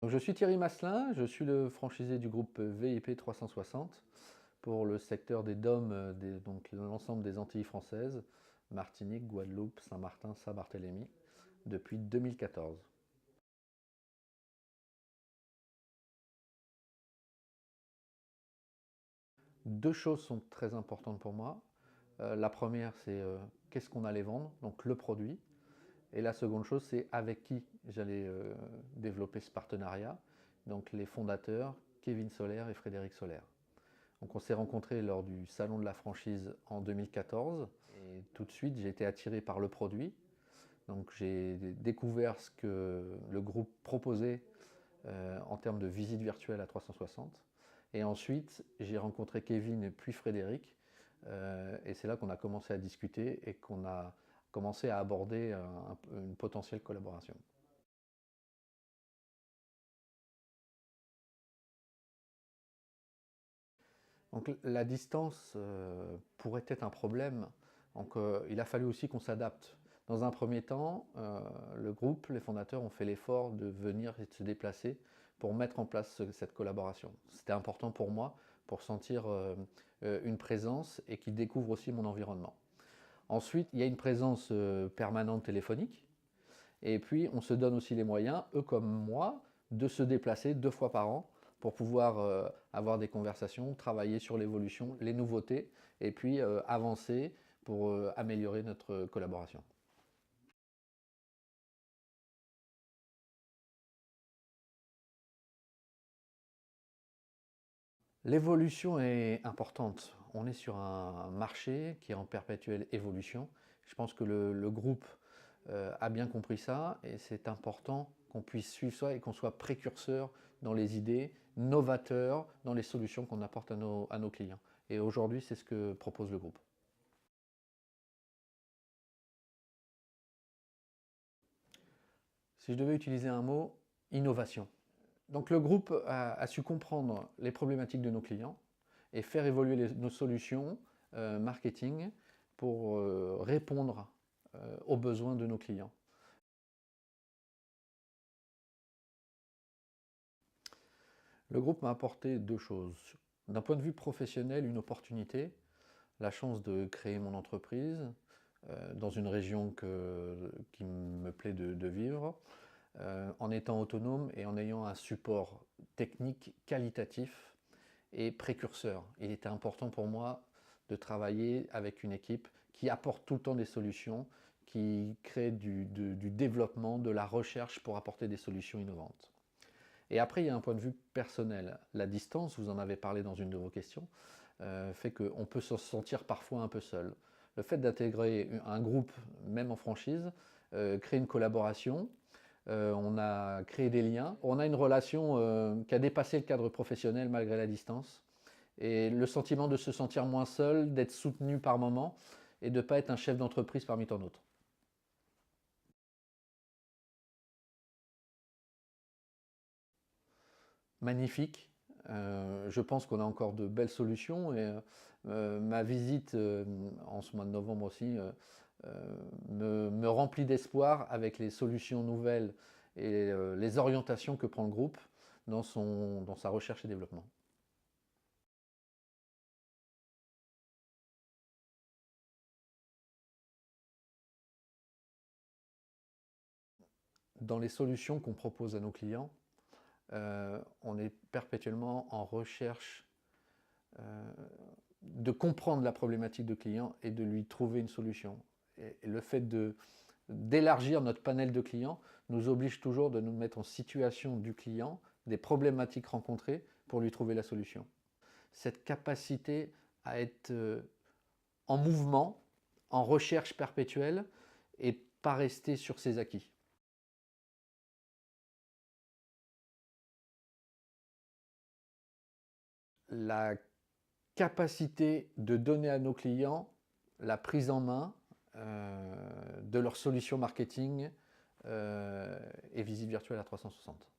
Donc, je suis Thierry Masselin, je suis le franchisé du groupe VIP 360 pour le secteur des DOM, donc l'ensemble des Antilles françaises, Martinique, Guadeloupe, Saint-Martin, Saint-Barthélemy, depuis 2014. Deux choses sont très importantes pour moi. La première, c'est qu'est-ce qu'on allait vendre, donc le produit. Et la seconde chose, c'est avec qui j'allais développer ce partenariat. Donc les fondateurs, Kevin Soler et Frédéric Soler. Donc on s'est rencontrés lors du salon de la franchise en 2014. Et tout de suite, j'ai été attiré par le produit. Donc j'ai découvert ce que le groupe proposait en termes de visite virtuelle à 360. Et ensuite, j'ai rencontré Kevin puis Frédéric. Et c'est là qu'on a commencé à discuter et qu'on a commencé à aborder une potentielle collaboration. Donc la distance pourrait être un problème. Donc il a fallu aussi qu'on s'adapte. Dans un premier temps, le groupe, les fondateurs ont fait l'effort de venir et de se déplacer pour mettre en place cette collaboration. C'était important pour moi pour sentir une présence et qu'ils découvrent aussi mon environnement. Ensuite, il y a une présence permanente téléphonique. Et puis, on se donne aussi les moyens, eux comme moi, de se déplacer 2 fois par an pour pouvoir avoir des conversations, travailler sur l'évolution, les nouveautés, et puis avancer pour améliorer notre collaboration. L'évolution est importante. On est sur un marché qui est en perpétuelle évolution. Je pense que le groupe a bien compris ça et c'est important qu'on puisse suivre ça et qu'on soit précurseur dans les idées, novateur dans les solutions qu'on apporte à nos clients. Et aujourd'hui, c'est ce que propose le groupe. Si je devais utiliser un mot, innovation. Donc le groupe a su comprendre les problématiques de nos clients et faire évoluer nos solutions marketing pour répondre aux besoins de nos clients. Le groupe m'a apporté deux choses. D'un point de vue professionnel, une opportunité, la chance de créer mon entreprise dans une région qui me plaît de vivre, en étant autonome et en ayant un support technique qualitatif et précurseur. Il était important pour moi de travailler avec une équipe qui apporte tout le temps des solutions, qui crée du développement, de la recherche pour apporter des solutions innovantes. Et après, il y a un point de vue personnel. La distance, vous en avez parlé dans une de vos questions, fait qu'on peut se sentir parfois un peu seul. Le fait d'intégrer un groupe, même en franchise, créer une collaboration, on a créé des liens, on a une relation qui a dépassé le cadre professionnel malgré la distance. Et le sentiment de se sentir moins seul, d'être soutenu par moment et de ne pas être un chef d'entreprise parmi tant d'autres. Magnifique. Je pense qu'on a encore de belles solutions et ma visite en ce mois de novembre aussi me remplit d'espoir avec les solutions nouvelles et les orientations que prend le groupe dans sa recherche et développement. Dans les solutions qu'on propose à nos clients, on est perpétuellement en recherche euh, de comprendre la problématique du client et de lui trouver une solution. Et le fait d'élargir notre panel de clients nous oblige toujours de nous mettre en situation du client, des problématiques rencontrées pour lui trouver la solution. Cette capacité à être en mouvement, en recherche perpétuelle et pas rester sur ses acquis. La capacité de donner à nos clients la prise en main de leurs solutions marketing et visite virtuelle à 360.